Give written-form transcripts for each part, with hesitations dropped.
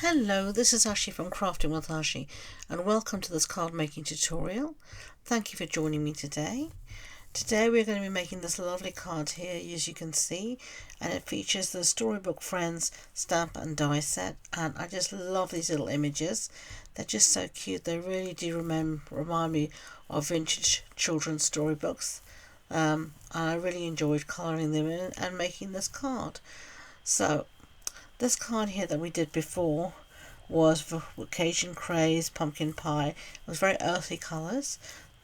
Hello, this is Ashee from Crafting with Ashee, and welcome to this card making tutorial. Thank you for joining me today. Today we're going to be making this lovely card here, as you can see, and it features the Storybook Friends stamp and die set, and I just love these little images. They're just so cute. They really do remind me of vintage children's storybooks, and I really enjoyed colouring them in and making this card. So this card here that we did before was for Cajun Craze, Pumpkin Pie. It was very earthy colours.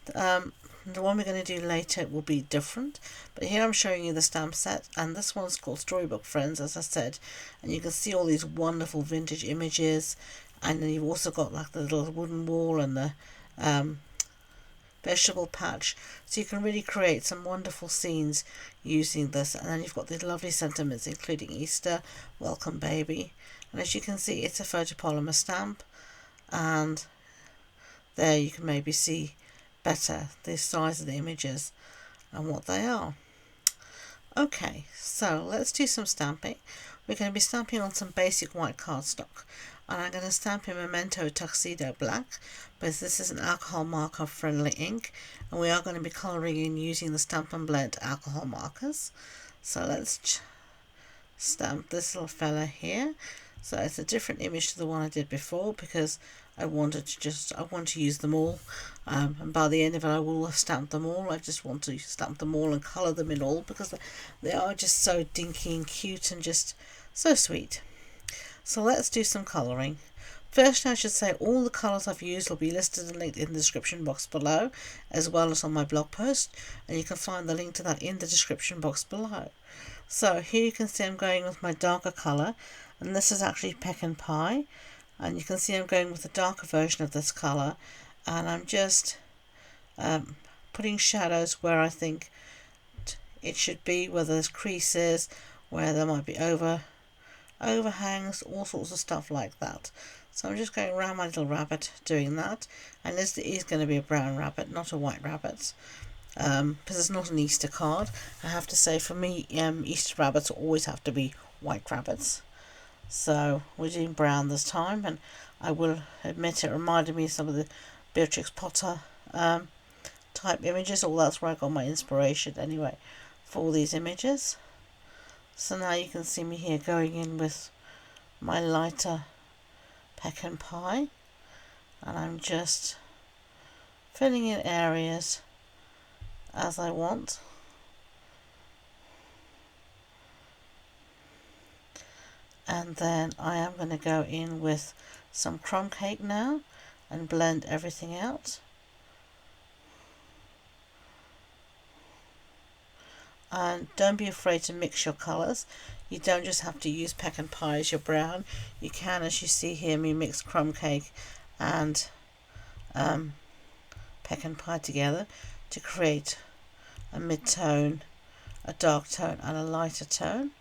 The one we're going to do later will be different, but here I'm showing you the stamp set, and this one's called Storybook Friends, as I said, and you can see all these wonderful vintage images, and then you've also got like the little wooden wall and the vegetable patch, so you can really create some wonderful scenes using this. And then you've got these lovely sentiments including Easter, welcome baby, and as you can see it's a photopolymer stamp, and there you can maybe see better the size of the images and what they are. Okay, so let's do some stamping. We're going to be stamping on some basic white cardstock, and I'm going to stamp in Memento Tuxedo Black, because this is an alcohol marker friendly ink, and we are going to be colouring in using the Stampin' Blend alcohol markers. So let's stamp this little fella here. So it's a different image to the one I did before, because I want to use them all, and by the end of it I will have stamped them all. I just want to stamp them all and colour them in all, because they are just so dinky and cute and just so sweet. So let's do some colouring. First, I should say all the colours I've used will be listed and linked in the description box below, as well as on my blog post, and you can find the link to that in the description box below. So here you can see I'm going with my darker colour, and this is actually Pecan Pie, and you can see I'm going with the darker version of this colour, and I'm just putting shadows where I think it should be, where there's creases, where there might be overhangs, all sorts of stuff like that. So I'm just going around my little rabbit doing that, and this is going to be a brown rabbit, not a white rabbit, because it's not an Easter card. I have to say, for me, Easter rabbits always have to be white rabbits. So we're doing brown this time, and I will admit it reminded me of some of the Beatrix Potter type images, or that's where I got my inspiration anyway for all these images. So now you can see me here going in with my lighter Pecan Pie, and I'm just filling in areas as I want. And then I am going to go in with some crumb cake now and blend everything out. And don't be afraid to mix your colours. You don't just have to use Pecan Pie as your brown. You can, as you see here, me mix crumb cake and Pecan Pie together to create a mid-tone, a dark tone and a lighter tone.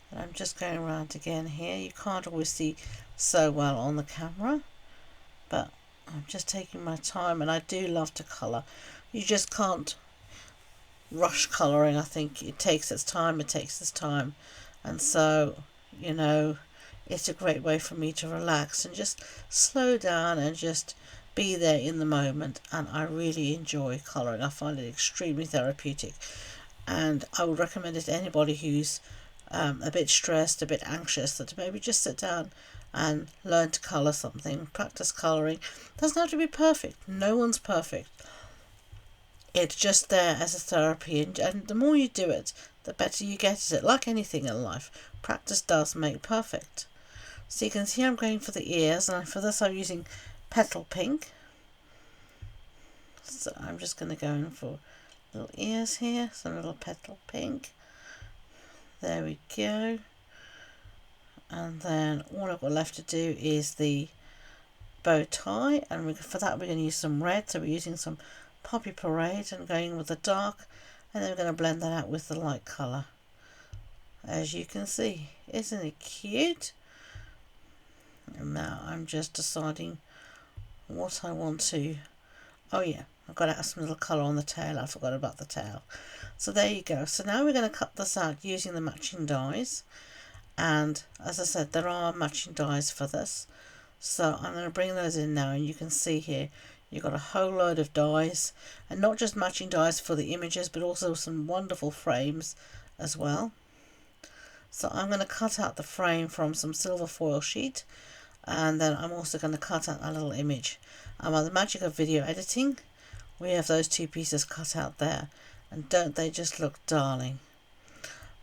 And I'm just going around again here. You can't always see so well on the camera, but I'm just taking my time, and I do love to colour. You just can't rush colouring. I think it takes its time, and so, you know, it's a great way for me to relax and just slow down and just be there in the moment, and I really enjoy colouring. I find it extremely therapeutic, and I would recommend it to anybody who's a bit stressed, a bit anxious, that maybe just sit down and learn to colour something, practice colouring. It doesn't have to be perfect. No one's perfect. It's just there as a therapy, and the more you do it, the better you get at it. Like anything in life, practice does make perfect. So you can see I'm going for the ears, and for this I'm using Petal Pink. So I'm just going to go in for little ears here, some little Petal Pink. There we go. And then all I've got left to do is the bow tie, and for that we're going to use some red. So we're using some Poppy Parade and going with the dark, and then we're going to blend that out with the light colour. As you can see, isn't it cute? And now I'm just deciding what I want to. Oh yeah, I've got to add some little colour on the tail. I forgot about the tail. So there you go. So now we're going to cut this out using the matching dies, And as I said, there are matching dies for this. So I'm going to bring those in now, and you can see here you've got a whole load of dies, and not just matching dies for the images, but also some wonderful frames as well. So I'm going to cut out the frame from some silver foil sheet, and then I'm also going to cut out a little image. And by the magic of video editing, we have those two pieces cut out there, and don't they just look darling?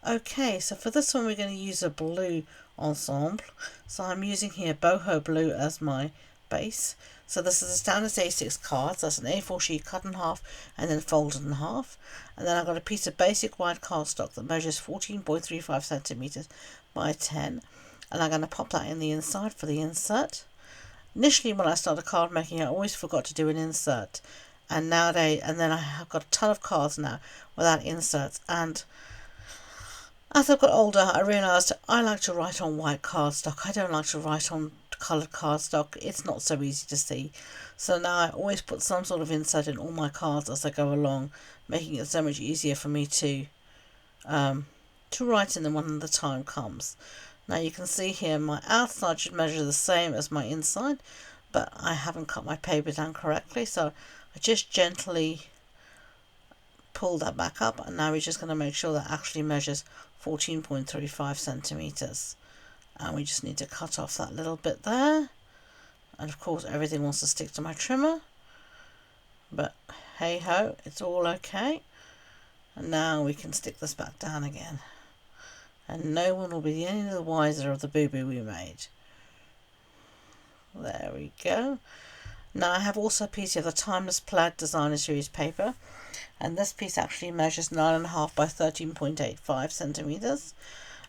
Okay, so for this one we're going to use a blue ensemble. So I'm using here boho blue as my base. So this is a standard A6 card, so that's an A4 sheet cut in half and then folded in half. And then I've got a piece of basic white cardstock that measures 14.35 centimeters by 10. And I'm going to pop that in the inside for the insert. Initially when I started card making, I always forgot to do an insert. And nowadays, and then I have got a ton of cards now without inserts. And as I've got older, I realised I like to write on white cardstock. I don't like to write on coloured cardstock. It's not so easy to see. So now I always put some sort of insert in all my cards as I go along, making it so much easier for me to write in them when the time comes. Now you can see here my outside should measure the same as my inside, but I haven't cut my paper down correctly, so I just gently pull that back up, and now we're just going to make sure that actually measures 14.35 centimeters. And we just need to cut off that little bit there, and of course everything wants to stick to my trimmer, but hey ho, it's all okay. And now we can stick this back down again, and no one will be any the wiser of the boo-boo we made. There we go. Now I have also a piece of the Timeless Plaid Designer Series paper, and this piece actually measures 9.5 by 13.85 centimeters.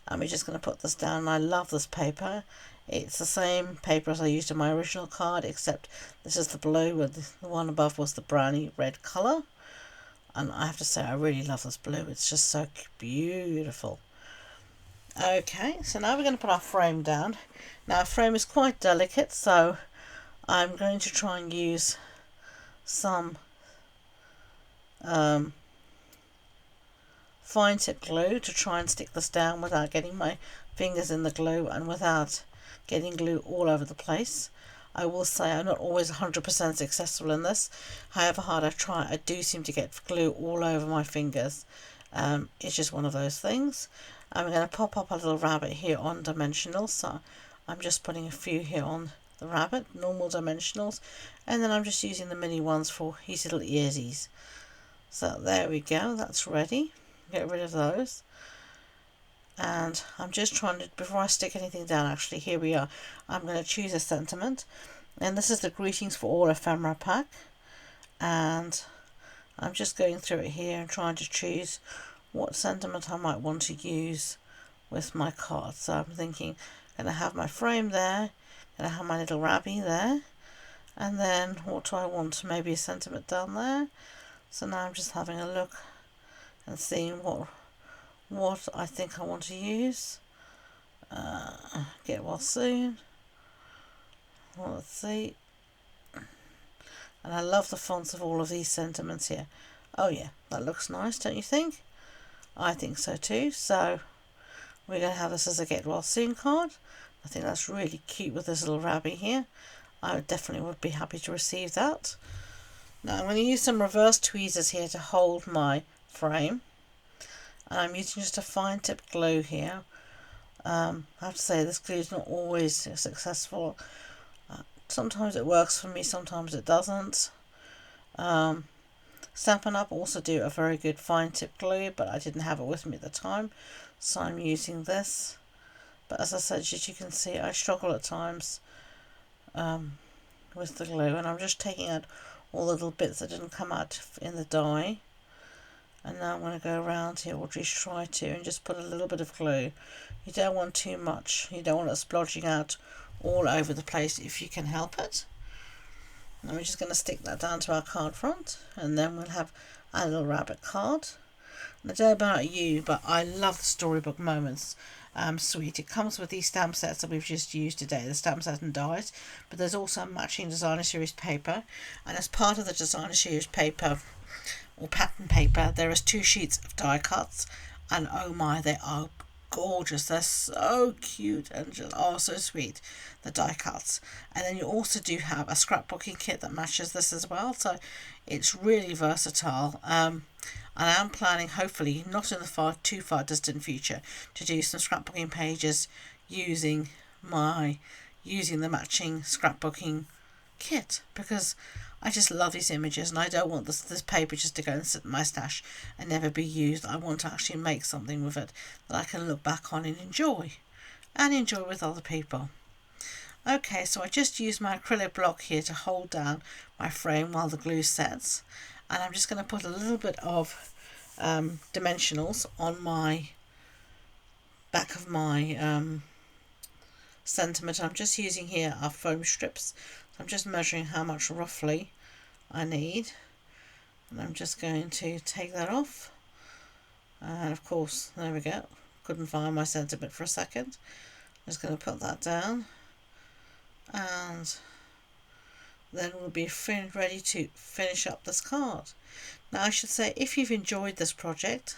And we're just going to put this down, and I love this paper. It's the same paper as I used in my original card, except this is the blue, and the one above was the browny red colour. And I have to say, I really love this blue. It's just so beautiful. Okay, so now we're going to put our frame down. Now our frame is quite delicate, so I'm going to try and use some fine tip glue to try and stick this down without getting my fingers in the glue and without getting glue all over the place. I will say I'm not always 100% successful in this. However hard I try, I do seem to get glue all over my fingers. It's just one of those things. I'm going to pop up a little rabbit here on dimensionals, so I'm just putting a few here on the rabbit, normal dimensionals, and then I'm just using the mini ones for his little earsies. So there we go, that's ready. Get rid of those. And I'm just trying to, before I stick anything down, actually, here we are. I'm going to choose a sentiment, and this is the Greetings for All ephemera pack, and I'm just going through it here and trying to choose what sentiment I might want to use with my card. So I'm thinking, I'm going to have my frame there, going to have my little rabbit there, and then what do I want? Maybe a sentiment down there. So now I'm just having a look and seeing what I think I want to use. Get well soon. Well, let's see. And I love the fonts of all of these sentiments here. Oh yeah, that looks nice, don't you think? I think so too. So we're going to have this as a get well soon card. I think that's really cute with this little rabbit here. I definitely would be happy to receive that. Now I'm going to use some reverse tweezers here to hold my frame. And I'm using just a fine tip glue here. I have to say this glue is not always successful. Sometimes it works for me, sometimes it doesn't. Stampin' Up also do a very good fine tip glue, but I didn't have it with me at the time, so I'm using this. But as I said, as you can see, I struggle at times with the glue, and I'm just taking out all the little bits that didn't come out in the die. And now I'm going to go around here, or just try to, and just put a little bit of glue. You don't want too much. You don't want it splodging out all over the place if you can help it. And we're just going to stick that down to our card front, and then we'll have our little rabbit card. And I don't know about you, but I love the Storybook Moments suite. It comes with these stamp sets that we've just used today, the stamp set and dies, but there's also a matching designer series paper, and as part of the designer series paper or pattern paper, there is 2 sheets of die cuts, and oh my, they are gorgeous. They're so cute and just so sweet, the die cuts. And then you also do have a scrapbooking kit that matches this as well, so it's really versatile. And I am planning, hopefully not in the too far distant future, to do some scrapbooking pages using the matching scrapbooking kit, because I just love these images, and I don't want this paper just to go and sit in my stash and never be used. I want to actually make something with it that I can look back on and enjoy with other people. Okay, so I just used my acrylic block here to hold down my frame while the glue sets, and I'm just going to put a little bit of dimensionals on my back of my sentiment. I'm just using here our foam strips. So I'm just measuring how much roughly I need, and I'm just going to take that off, and of course there we go, couldn't find my sentiment for a second. I'm just going to put that down, and then we'll be ready to finish up this card. Now I should say, if you've enjoyed this project,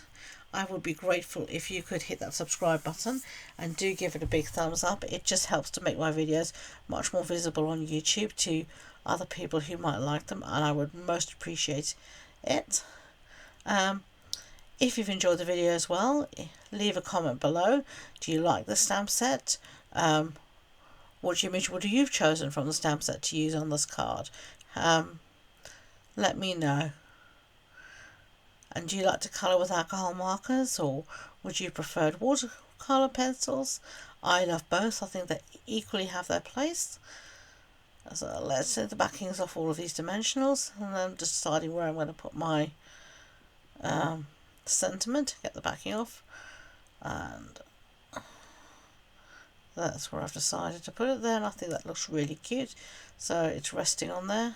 I would be grateful if you could hit that subscribe button and do give it a big thumbs up. It just helps to make my videos much more visible on YouTube to other people who might like them, and I would most appreciate it. If you've enjoyed the video as well, leave a comment below. Do you like the stamp set? What image would you've chosen from the stamp set to use on this card? Let me know. And do you like to colour with alcohol markers, or would you prefer watercolour pencils? I love both. I think they equally have their place. So let's take the backings off all of these dimensionals, and then just deciding where I'm going to put my sentiment. Get the backing off, and that's where I've decided to put it there, and I think that looks really cute. So it's resting on there.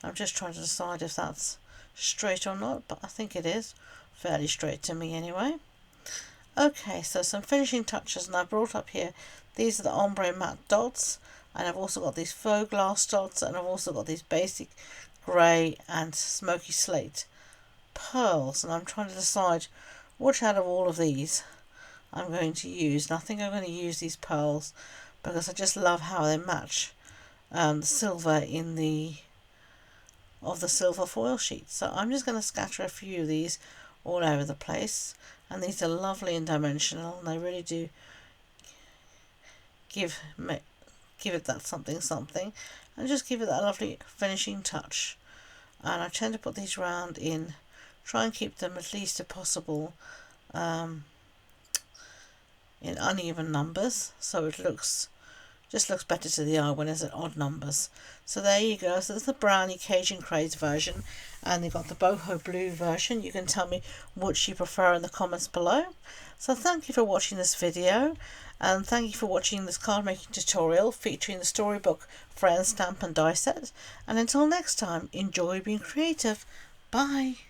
I'm just trying to decide if that's straight or not, but I think it is fairly straight to me anyway. Okay, so some finishing touches, and I brought up here, these are the ombre matte dots, and I've also got these faux glass dots, and I've also got these basic grey and smoky slate pearls, and I'm trying to decide which out of all of these I'm going to use. And I think I'm going to use these pearls because I just love how they match the silver in the silver foil sheet. So I'm just going to scatter a few of these all over the place, and these are lovely and dimensional, and they really do give it that something, and just give it that lovely finishing touch. And I tend to put these round in, try and keep them at least if possible in uneven numbers, so it looks better to the eye when it's at odd numbers. So there you go. So there's the brownie Cajun Craze version, and they've got the boho blue version. You can tell me which you prefer in the comments below. So thank you for watching this video, and thank you for watching this card making tutorial featuring the Storybook Friends stamp and die set. And until next time, enjoy being creative. Bye.